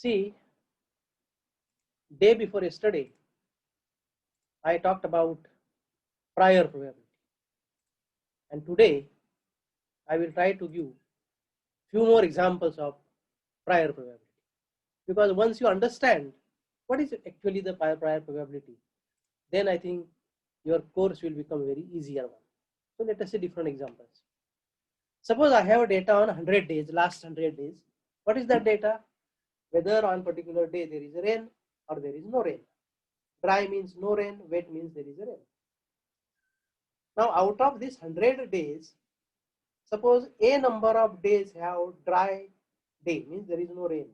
See, day before yesterday, I talked about prior probability. And today, I will try to give few more examples of prior probability. Because once you understand what is actually the prior probability, then I think your course will become very easier one. So let us see different examples. Suppose I have data on 100 days, last 100 days. What is that data? Whether on particular day there is rain or there is no rain. Dry means no rain, wet means there is a rain. Now out of this 100 days, suppose a number of days have dry day, means there is no rain,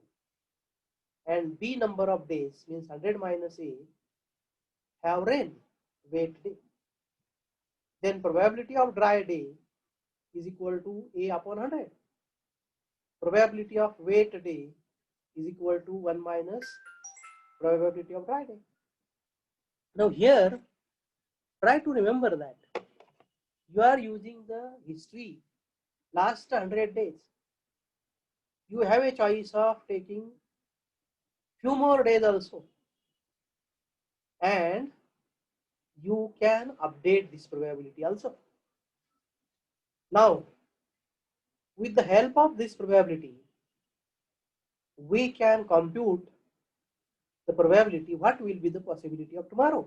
and b number of days, means 100 minus a, have rain, wet day. Then probability of dry day is equal to a upon 100. Probability of wet day is equal to 1 minus probability of dry day. Now here, try to remember that you are using the history last 100 days. You have a choice of taking few more days also, and you can update this probability also. Now, with the help of this probability, we can compute the probability, what will be the possibility of tomorrow.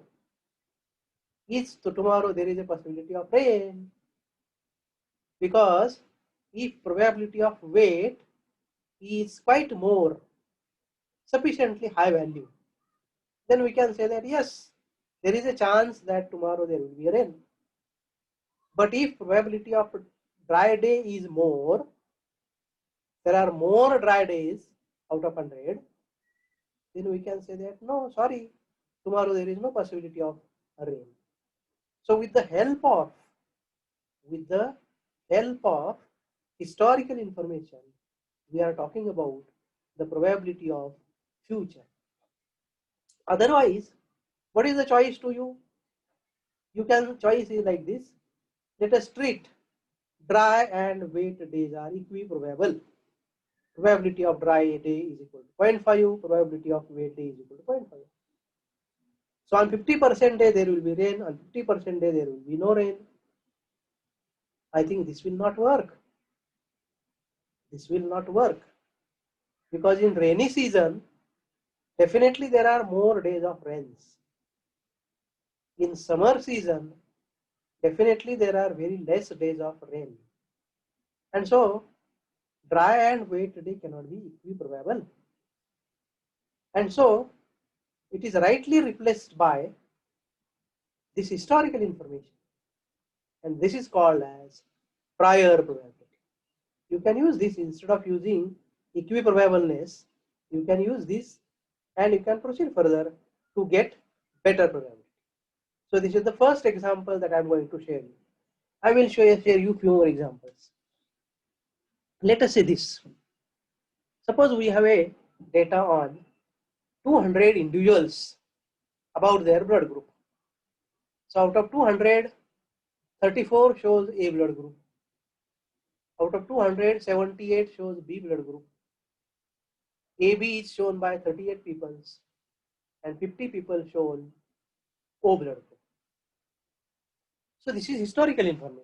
Is tomorrow there is a possibility of rain? Because if probability of wet is quite more, sufficiently high value, then we can say that yes, there is a chance that tomorrow there will be a rain. But if probability of dry day is more, there are more dry days out of 100, then we can say that no, sorry, tomorrow there is no possibility of rain. So with the help of historical information, we are talking about the probability of future. Otherwise, what is the choice to you? You can choice is like this. Let us treat dry and wet days are equiprobable. Probability of dry day is equal to 0.5, probability of wet day is equal to 0.5. So on 50% day there will be rain, on 50% day there will be no rain. I think this will not work. This will not work because in rainy season, definitely there are more days of rains. In summer season, definitely there are very less days of rain. And so dry and wet day cannot be equiprobable. And so it is rightly replaced by this historical information. And this is called as prior probability. You can use this instead of using equiprobableness. You can use this and you can proceed further to get better probability. So this is the first example that I am going to share you. I will share you few more examples. Let us say this. Suppose we have a data on 200 individuals about their blood group. So out of 200, 34 shows A blood group. Out of 200, 78 shows B blood group. AB is shown by 38 people and 50 people shown O blood group. So this is historical information.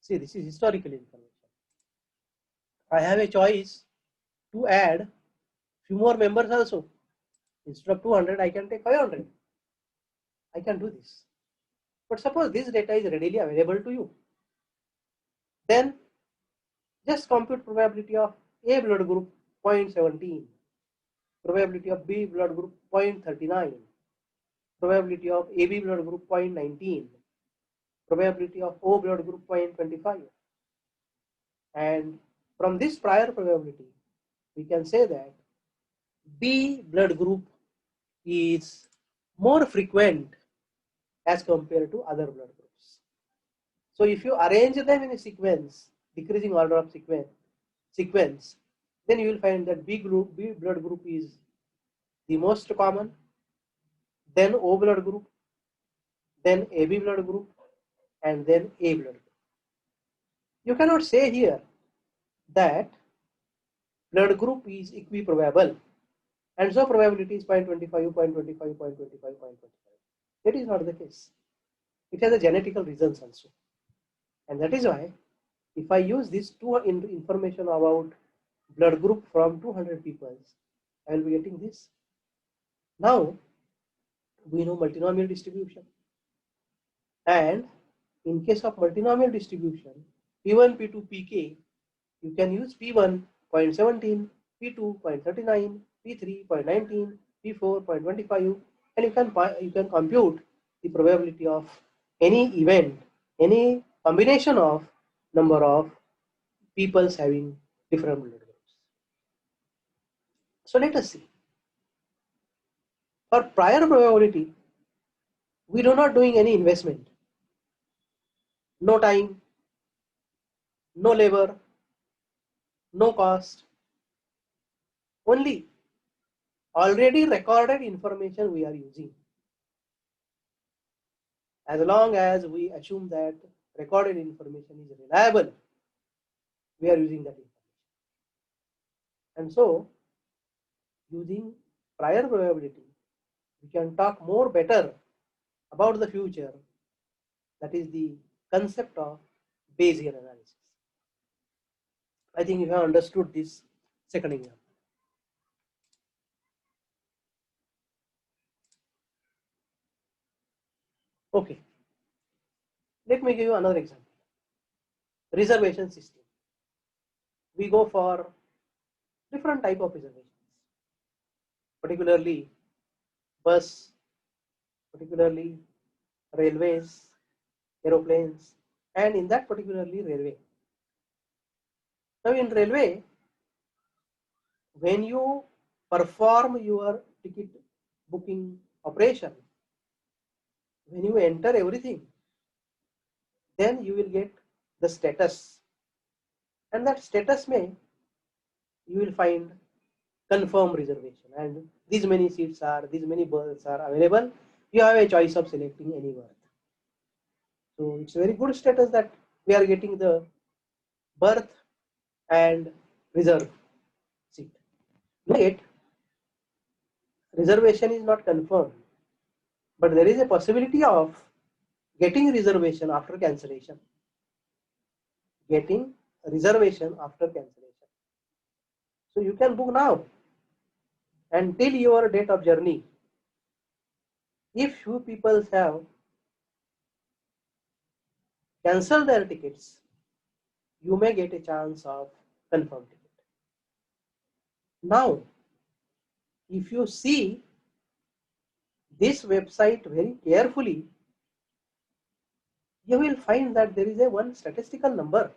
See, this is historical information. I have a choice to add few more members also. Instead of 200, I can take 500. I can do this. But suppose this data is readily available to you. Then just compute probability of A blood group 0.17, probability of B blood group 0.39, probability of AB blood group 0.19, probability of O blood group 0.25. And from this prior probability, we can say that B blood group is more frequent as compared to other blood groups. So if you arrange them in a sequence, decreasing order of sequence, then you will find that B blood group is the most common, then O blood group, then AB blood group, and then A blood group. You cannot say here that blood group is equiprobable, and so probability is 0.25, 0.25, 0.25, 0.25. That is not the case. It has a genetical reasons also, and that is why if I use this information about blood group from 200 people, I will be getting this. Now we know multinomial distribution, and in case of multinomial distribution, P1, P2, Pk, you can use P1 0.17, P2 0.39, P3 0.19, P4 0.25, and you can compute the probability of any event, any combination of number of people having different blood groups. So let us see. For prior probability, we do not doing any investment, no time, no labor, no cost, only already recorded information we are using. As long as we assume that recorded information is reliable, we are using that information. And so, using prior probability, we can talk more better about the future. That is the concept of Bayesian analysis. I think you have understood this second example. Okay, let me give you another example. Reservation system. We go for different type of reservations, particularly bus, particularly railways, aeroplanes, and in that particularly railway. Now in railway, when you perform your ticket booking operation, when you enter everything, then you will get the status, and that status may you will find confirm reservation, and these many seats are, these many berths are available. You have a choice of selecting any berth. So it's a very good status that we are getting the berth and reserve seat. Yet reservation is not confirmed, but there is a possibility of getting reservation after cancellation. Getting reservation after cancellation. So you can book now until your date of journey. If few people have cancelled their tickets, you may get a chance of confirmed ticket. Now, if you see this website very carefully, you will find that there is a one statistical number,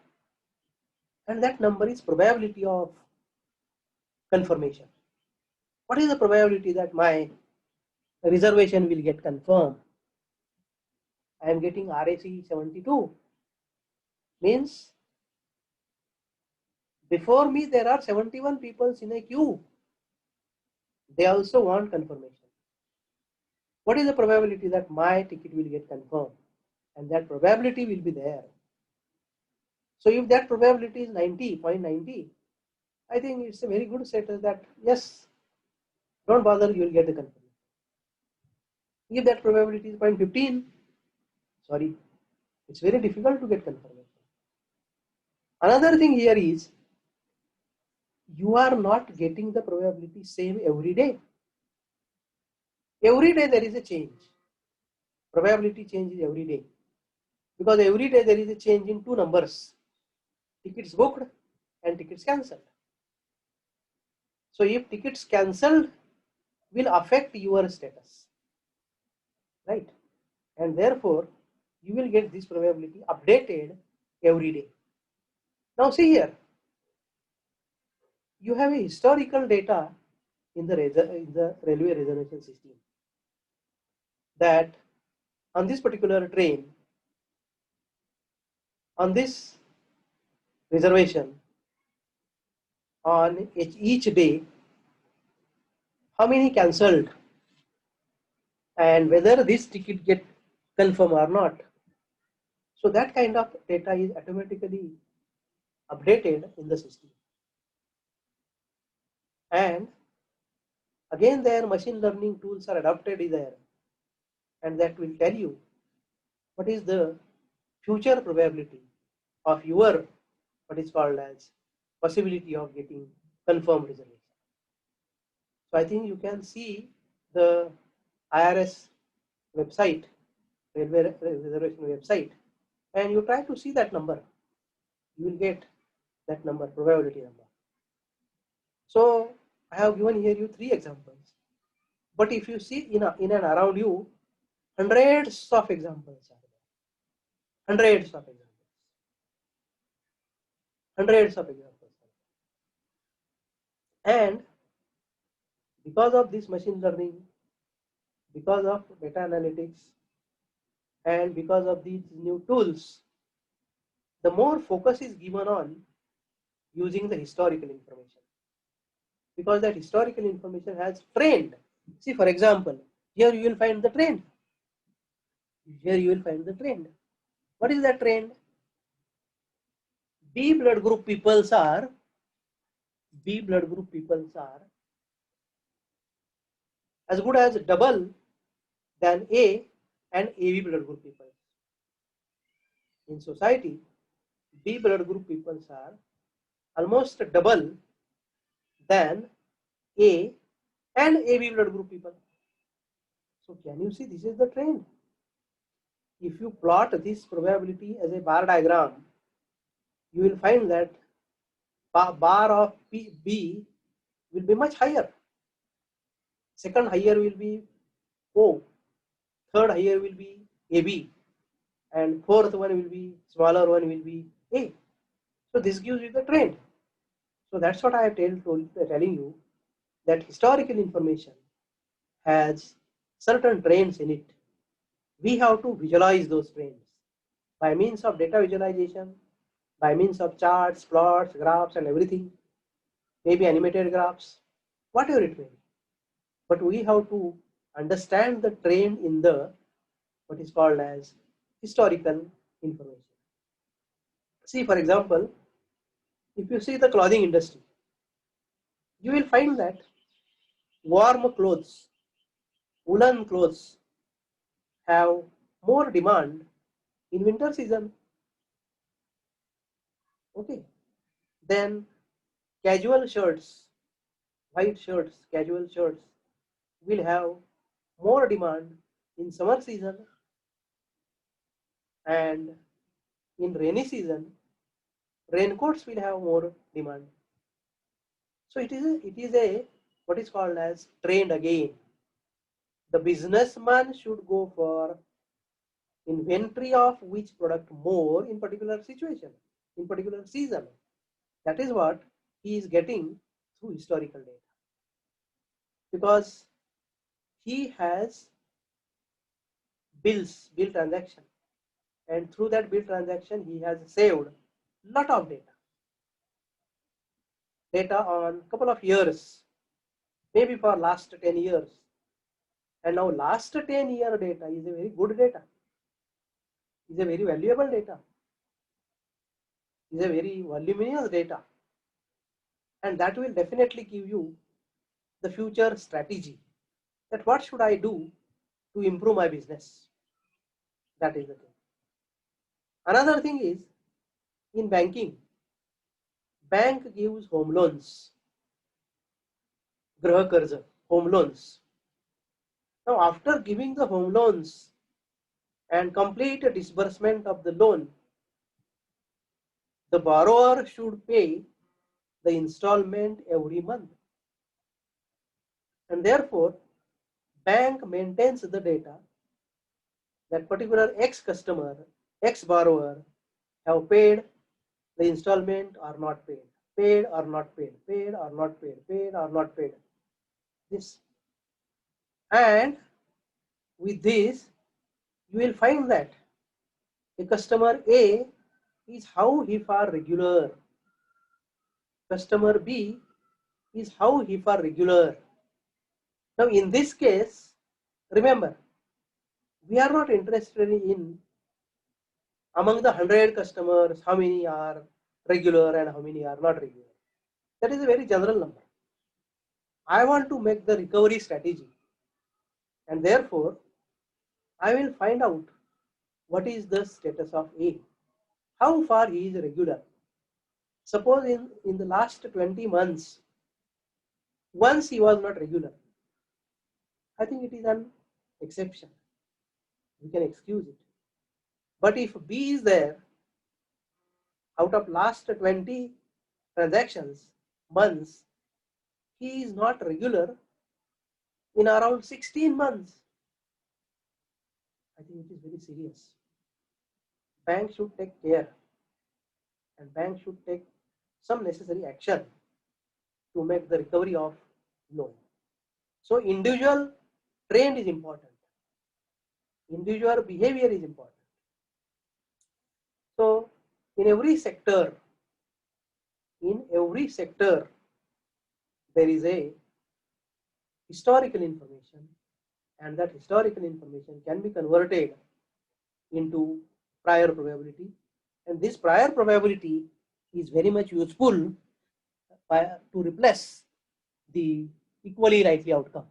and that number is probability of confirmation. What is the probability that my reservation will get confirmed? I am getting RAC 72, means before me there are 71 people in a queue. They also want confirmation. What is the probability that my ticket will get confirmed? And that probability will be there. So if that probability is 90.90, I think it's a very good status that yes, don't bother, you will get the confirmation. If that probability is 0.15, sorry, it's very difficult to get confirmation. Another thing here is you are not getting the probability same every day. Every day there is a change. Probability changes every day, because every day there is a change in two numbers: tickets booked and tickets cancelled. So if tickets cancelled will affect your status, right? And therefore you will get this probability updated every day. Now see here, you have a historical data in the railway reservation system that on this particular train, on this reservation, on each day, how many cancelled and whether this ticket get confirmed or not. So that kind of data is automatically updated in the system. And again, their machine learning tools are adopted there, and that will tell you what is the future probability of your what is called as possibility of getting confirmed reservation. So I think you can see the IRS website, railway reservation website, and you try to see that number. You will get that number, probability number. So I have given here you 3 examples. But if you see in and around you, hundreds of examples are there. Hundreds of examples. Hundreds of examples. And because of this machine learning, because of data analytics, and because of these new tools, the more focus is given on using the historical information. Because that historical information has trend. See, for example, here you will find the trend. Here you will find the trend. What is that trend? B blood group peoples are as good as double than A and AB blood group people. In society, B blood group peoples are almost double than A and AB blood group people. So can you see this is the trend? If you plot this probability as a bar diagram, you will find that bar of B will be much higher. Second higher will be O. Third higher will be AB. And fourth one will be, smaller one will be A. So this gives you the trend. So that's what I have telling you, that historical information has certain trends in it. We have to visualize those trends by means of data visualization, by means of charts, plots, graphs, and everything, maybe animated graphs, whatever it may be. But we have to understand the trend in the what is called as historical information. See, for example, if you see the clothing industry, you will find that warm clothes, woolen clothes have more demand in winter season. Okay, then casual shirts, white shirts, casual shirts will have more demand in summer season, and in rainy season raincoats will have more demand. So it is a what is called as trend again. The businessman should go for inventory of which product more in particular situation, in particular season. That is what he is getting through historical data, because he has bill transaction, and through that bill transaction he has saved lot of data on couple of years, maybe for last 10 years. And now last 10-year data is a very good data, is a very valuable data, is a very voluminous data, and that will definitely give you the future strategy, that what should I do to improve my business. That is the thing. Another thing is, in banking, bank gives home loans, grah karza, home loans. Now after giving the home loans and complete disbursement of the loan, the borrower should pay the installment every month, and therefore bank maintains the data that particular X customer, X borrower have paid the installment or not paid, paid or not paid, paid or not paid, paid or not paid. This, and with this you will find that a customer A is how he far regular, customer B is how he far regular. Now in this case, remember, we are not interested in among the 100 customers how many are regular and how many are not regular. That is a very general number. I want to make the recovery strategy, and therefore I will find out what is the status of A, how far he is regular. Suppose in the last 20 months, once he was not regular, I think it is an exception. We can excuse it. But if B is there, out of last 20 transactions, months, he is not regular in around 16 months. I think it is very serious. Bank should take care, and bank should take some necessary action to make the recovery of loan. So individual trend is important. Individual behavior is important. So in every sector, there is a historical information, and that historical information can be converted into prior probability, and this prior probability is very much useful to replace the equally likely outcome,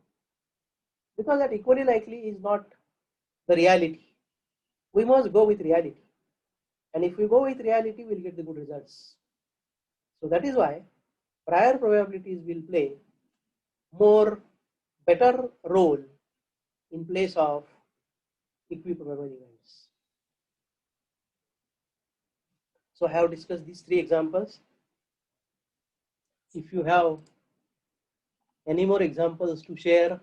because that equally likely is not the reality. We must go with reality, and if we go with reality, we'll get the good results. So that is why prior probabilities will play more better role in place of equiprobable events. So I have discussed these three examples. If you have any more examples to share,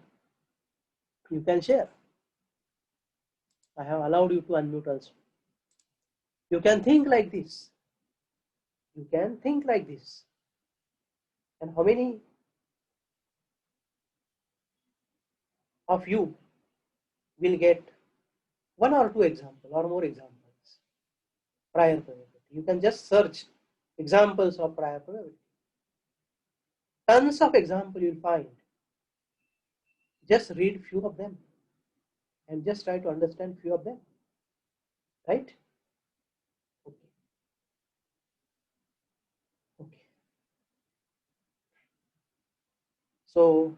you can share. I have allowed you to unmute also. You can think like this. You can think like this. And how many of you will get one or two examples or more examples? Prior probability. You can just search examples of prior probability. Tons of examples you'll find. Just read few of them and just try to understand few of them. Right? Okay. Okay. So